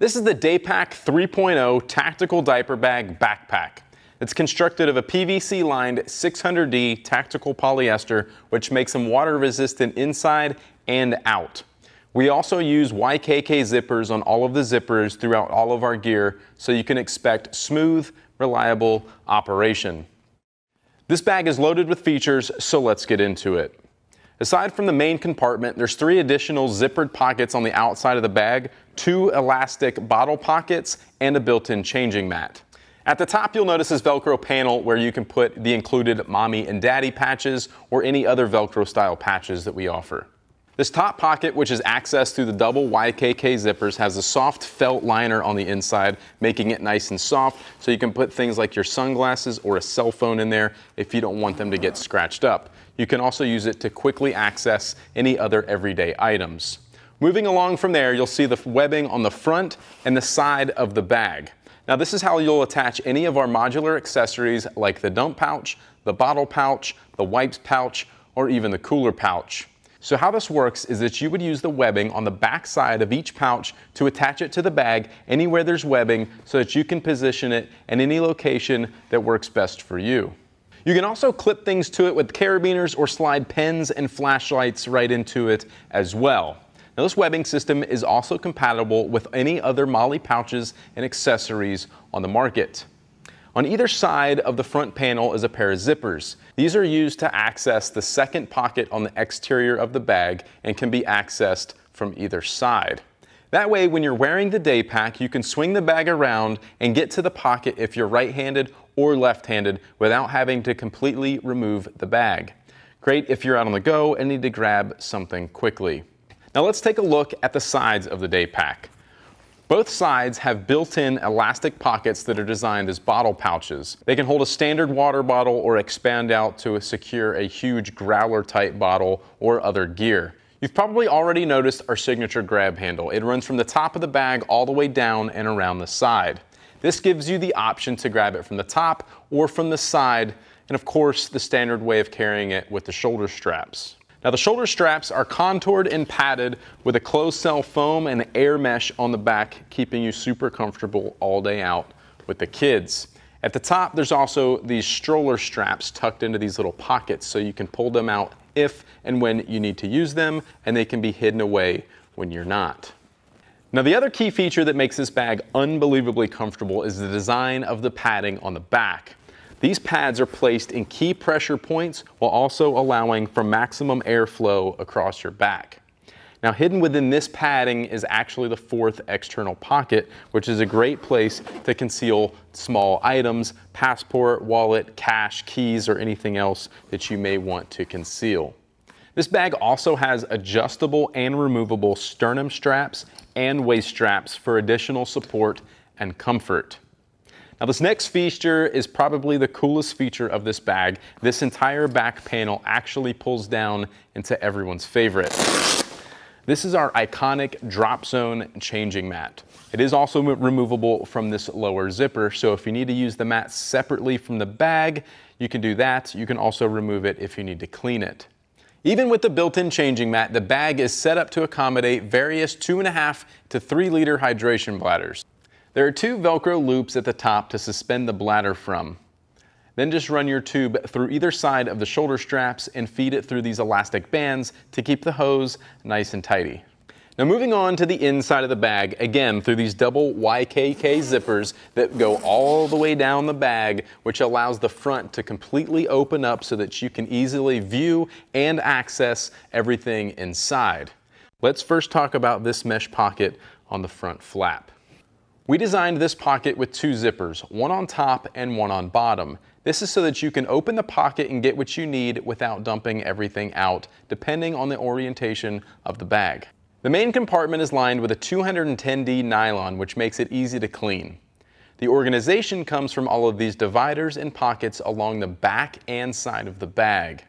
This is the Daypack 3.0 Tactical Diaper Bag Backpack. It's constructed of a PVC-lined 600D tactical polyester, which makes them water-resistant inside and out. We also use YKK zippers on all of the zippers throughout all of our gear, so you can expect smooth, reliable operation. This bag is loaded with features, so let's get into it. Aside from the main compartment, there's 3 additional zippered pockets on the outside of the bag, 2 elastic bottle pockets, and a built-in changing mat. At the top, you'll notice this Velcro panel where you can put the included mommy and daddy patches or any other Velcro style patches that we offer. This top pocket, which is accessed through the double YKK zippers, has a soft felt liner on the inside, making it nice and soft, so you can put things like your sunglasses or a cell phone in there if you don't want them to get scratched up. You can also use it to quickly access any other everyday items. Moving along from there, you'll see the webbing on the front and the side of the bag. Now this is how you'll attach any of our modular accessories like the dump pouch, the bottle pouch, the wipes pouch, or even the cooler pouch. So how this works is that you would use the webbing on the back side of each pouch to attach it to the bag anywhere there's webbing so that you can position it in any location that works best for you. You can also clip things to it with carabiners or slide pens and flashlights right into it as well. Now this webbing system is also compatible with any other MOLLE pouches and accessories on the market. On either side of the front panel is a pair of zippers. These are used to access the second pocket on the exterior of the bag and can be accessed from either side. That way, when you're wearing the Daypack, you can swing the bag around and get to the pocket if you're right-handed or left-handed without having to completely remove the bag. Great if you're out on the go and need to grab something quickly. Now let's take a look at the sides of the Daypack. Both sides have built-in elastic pockets that are designed as bottle pouches. They can hold a standard water bottle or expand out to secure a huge growler-type bottle or other gear. You've probably already noticed our signature grab handle. It runs from the top of the bag all the way down and around the side. This gives you the option to grab it from the top or from the side, and of course the standard way of carrying it with the shoulder straps. Now the shoulder straps are contoured and padded with a closed cell foam and air mesh on the back, keeping you super comfortable all day out with the kids. At the top, there's also these stroller straps tucked into these little pockets so you can pull them out if and when you need to use them, and they can be hidden away when you're not. Now the other key feature that makes this bag unbelievably comfortable is the design of the padding on the back. These pads are placed in key pressure points while also allowing for maximum airflow across your back. Now hidden within this padding is actually the 4th external pocket, which is a great place to conceal small items, passport, wallet, cash, keys, or anything else that you may want to conceal. This bag also has adjustable and removable sternum straps and waist straps for additional support and comfort. Now this next feature is probably the coolest feature of this bag. This entire back panel actually pulls down into everyone's favorite. This is our iconic drop zone changing mat. It is also removable from this lower zipper, so if you need to use the mat separately from the bag, you can do that. You can also remove it if you need to clean it. Even with the built-in changing mat, the bag is set up to accommodate various 2.5 to 3 liter hydration bladders. There are 2 Velcro loops at the top to suspend the bladder from. Then just run your tube through either side of the shoulder straps and feed it through these elastic bands to keep the hose nice and tidy. Now moving on to the inside of the bag, again through these double YKK zippers that go all the way down the bag, which allows the front to completely open up so that you can easily view and access everything inside. Let's first talk about this mesh pocket on the front flap. We designed this pocket with 2 zippers, one on top and one on bottom. This is so that you can open the pocket and get what you need without dumping everything out, depending on the orientation of the bag. The main compartment is lined with a 210D nylon, which makes it easy to clean. The organization comes from all of these dividers and pockets along the back and side of the bag.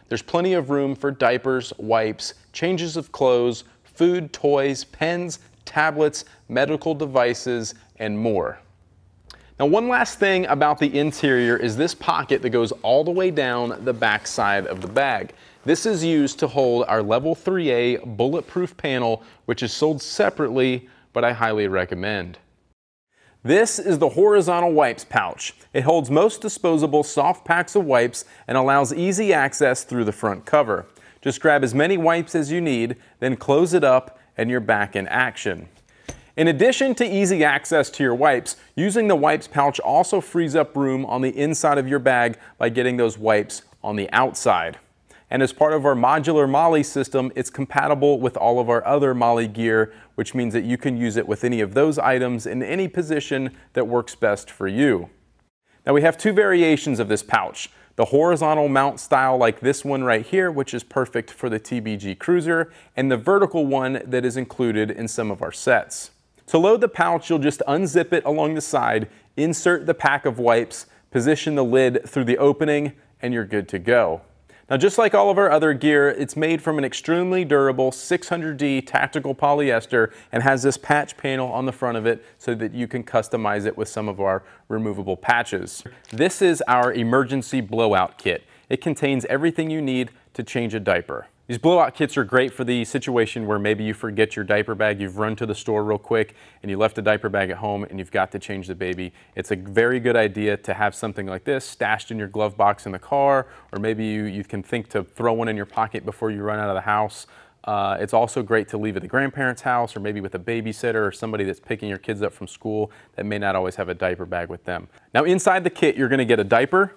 There's plenty of room for diapers, wipes, changes of clothes, food, toys, pens, tablets, medical devices, and more. Now one last thing about the interior is this pocket that goes all the way down the back side of the bag. This is used to hold our level 3A bulletproof panel, which is sold separately but I highly recommend. This is the horizontal wipes pouch. It holds most disposable soft packs of wipes and allows easy access through the front cover. Just grab as many wipes as you need, then close it up and you're back in action. In addition to easy access to your wipes, using the wipes pouch also frees up room on the inside of your bag by getting those wipes on the outside. And as part of our modular MOLLE system, it's compatible with all of our other MOLLE gear, which means that you can use it with any of those items in any position that works best for you. Now we have two variations of this pouch. The horizontal mount style like this one right here, which is perfect for the TBG Cruiser, and the vertical one that is included in some of our sets. To load the pouch, you'll just unzip it along the side, insert the pack of wipes, position the lid through the opening, and you're good to go. Now, just like all of our other gear, it's made from an extremely durable 600D tactical polyester and has this patch panel on the front of it so that you can customize it with some of our removable patches. This is our emergency blowout kit. It contains everything you need to change a diaper. These blowout kits are great for the situation where maybe you forget your diaper bag, you've run to the store real quick and you left a diaper bag at home and you've got to change the baby. It's a very good idea to have something like this stashed in your glove box in the car, or maybe you can think to throw one in your pocket before you run out of the house. It's also great to leave at the grandparents' house or maybe with a babysitter or somebody that's picking your kids up from school that may not always have a diaper bag with them. Now inside the kit, you're gonna get a diaper,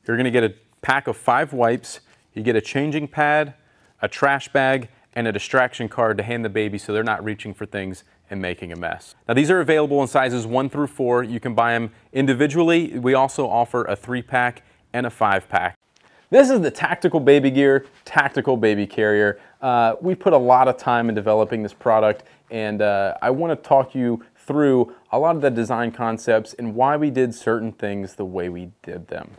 you're gonna get a pack of 5 wipes, you get a changing pad, a trash bag, and a distraction card to hand the baby so they're not reaching for things and making a mess. Now these are available in sizes 1 through 4. You can buy them individually. We also offer a 3-pack and a 5-pack. This is the Tactical Baby Gear, Tactical Baby Carrier. We put a lot of time in developing this product, and I want to talk you through a lot of the design concepts and why we did certain things the way we did them.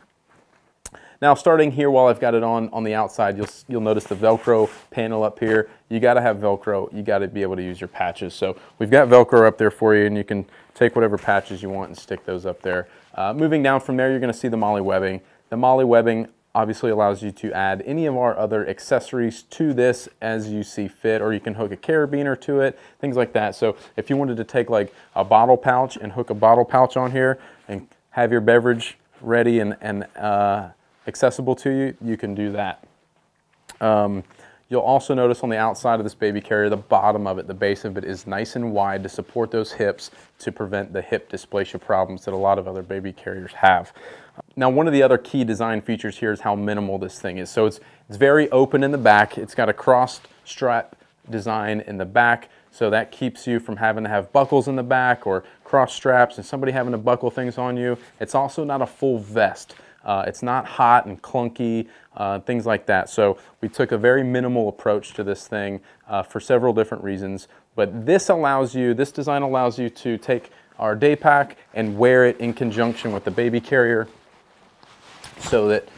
Now starting here while I've got it on the outside, you'll notice the Velcro panel up here. You gotta have Velcro, you gotta be able to use your patches. So we've got Velcro up there for you and you can take whatever patches you want and stick those up there. Moving down from there, you're gonna see the MOLLE webbing. The MOLLE webbing obviously allows you to add any of our other accessories to this as you see fit, or you can hook a carabiner to it, things like that. So if you wanted to take like a bottle pouch and hook a bottle pouch on here and have your beverage ready and accessible to you, you can do that. You'll also notice on the outside of this baby carrier, the bottom of it, the base of it is nice and wide to support those hips to prevent the hip dysplasia problems that a lot of other baby carriers have. Now, one of the other key design features here is how minimal this thing is. So it's very open in the back. It's got a cross strap design in the back, so that keeps you from having to have buckles in the back or cross straps and somebody having to buckle things on you. It's also not a full vest. It's not hot and clunky, things like that. So we took a very minimal approach to this thing for several different reasons. But this design allows you to take our Daypack and wear it in conjunction with the baby carrier, so that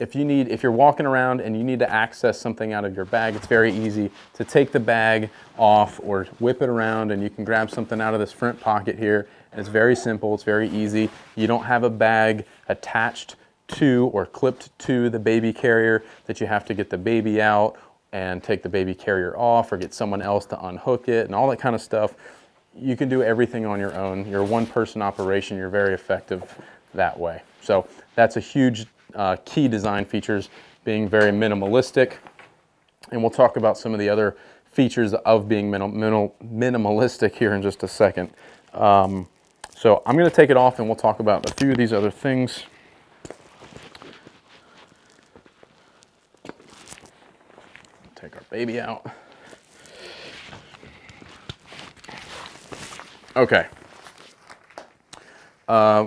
if you're walking around and you need to access something out of your bag, it's very easy to take the bag off or whip it around and you can grab something out of this front pocket here. And it's very simple, it's very easy. You don't have a bag attached to or clipped to the baby carrier that you have to get the baby out and take the baby carrier off or get someone else to unhook it and all that kind of stuff. You can do everything on your own. You're a one-person operation, you're very effective that way. So that's a huge key design features, being very minimalistic. And we'll talk about some of the other features of being minimalistic here in just a second. So I'm going to take it off and we'll talk about a few of these other things. Take our baby out. Okay.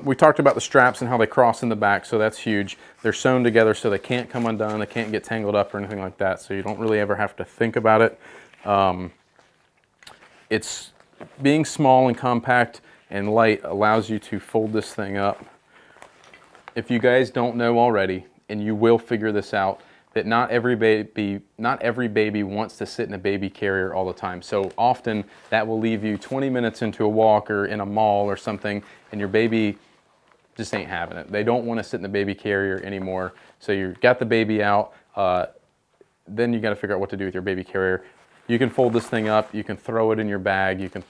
We talked about the straps and how they cross in the back, so that's huge. They're sewn together so they can't come undone, they can't get tangled up or anything like that, so you don't really ever have to think about it. It's being small and compact and light allows you to fold this thing up. If you guys don't know already, and you will figure this out, that not every baby wants to sit in a baby carrier all the time. So often that will leave you 20 minutes into a walk or in a mall or something, and your baby just ain't having it. They don't want to sit in the baby carrier anymore. So you've got the baby out, then you got to figure out what to do with your baby carrier. You can fold this thing up, you can throw it in your bag, you can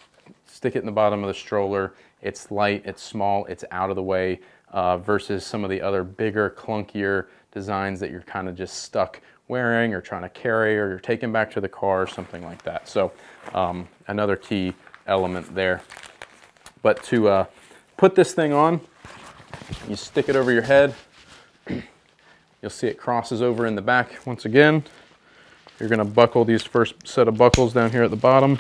stick it in the bottom of the stroller. It's light, it's small, it's out of the way, versus some of the other bigger, clunkier designs that you're kind of just stuck wearing or trying to carry, or you're taking back to the car or something like that. So another key element there. But to put this thing on, you stick it over your head. You'll see it crosses over in the back once again. You're going to buckle these first set of buckles down here at the bottom.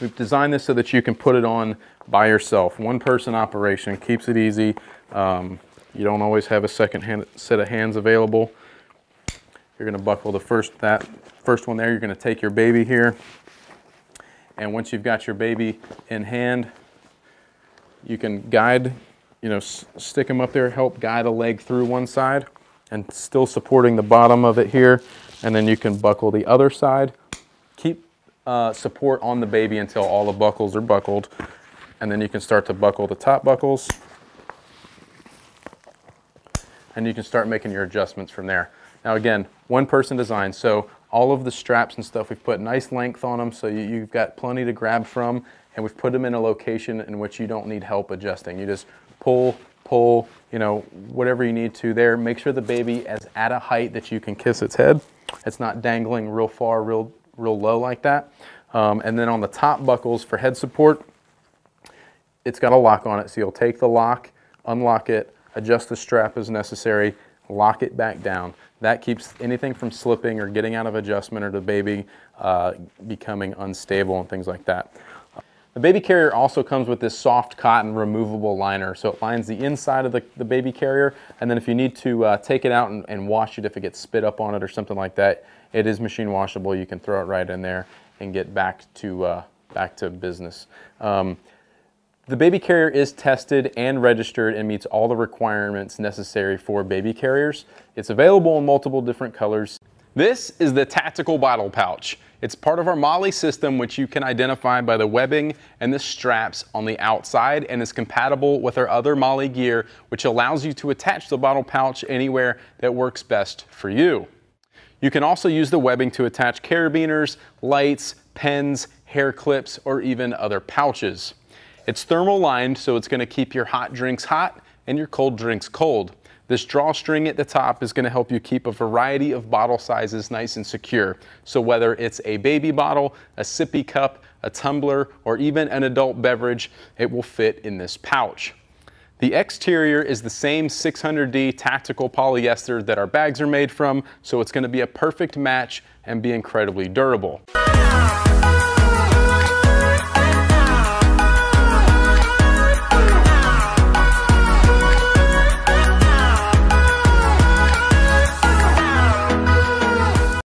We've designed this so that you can put it on by yourself. One person operation, keeps it easy. You don't always have a second set of hands available. You're going to buckle the first one there. You're going to take your baby here. And once you've got your baby in hand, you can guide, stick them up there, help guide a leg through one side and still supporting the bottom of it here. And then you can buckle the other side. Keep support on the baby until all the buckles are buckled. And then you can start to buckle the top buckles. And you can start making your adjustments from there. Now again, one person design, so all of the straps and stuff, we've put nice length on them so you've got plenty to grab from, and we've put them in a location in which you don't need help adjusting. You just pull, whatever you need to there. Make sure the baby is at a height that you can kiss its head. It's not dangling real far, real low like that. And then on the top buckles for head support, it's got a lock on it, so you'll take the lock, unlock it, adjust the strap as necessary, lock it back down. That keeps anything from slipping or getting out of adjustment or the baby becoming unstable and things like that. The baby carrier also comes with this soft cotton removable liner, so it lines the inside of the baby carrier, and then if you need to take it out and wash it if it gets spit up on it or something like that, it is machine washable. You can throw it right in there and get back to business. The baby carrier is tested and registered and meets all the requirements necessary for baby carriers. It's available in multiple different colors. This is the Tactical Bottle Pouch. It's part of our MOLLE system, which you can identify by the webbing and the straps on the outside, and is compatible with our other MOLLE gear, which allows you to attach the bottle pouch anywhere that works best for you. You can also use the webbing to attach carabiners, lights, pens, hair clips, or even other pouches. It's thermal lined, so it's going to keep your hot drinks hot and your cold drinks cold. This drawstring at the top is going to help you keep a variety of bottle sizes nice and secure. So whether it's a baby bottle, a sippy cup, a tumbler, or even an adult beverage, it will fit in this pouch. The exterior is the same 600D tactical polyester that our bags are made from, so it's going to be a perfect match and be incredibly durable.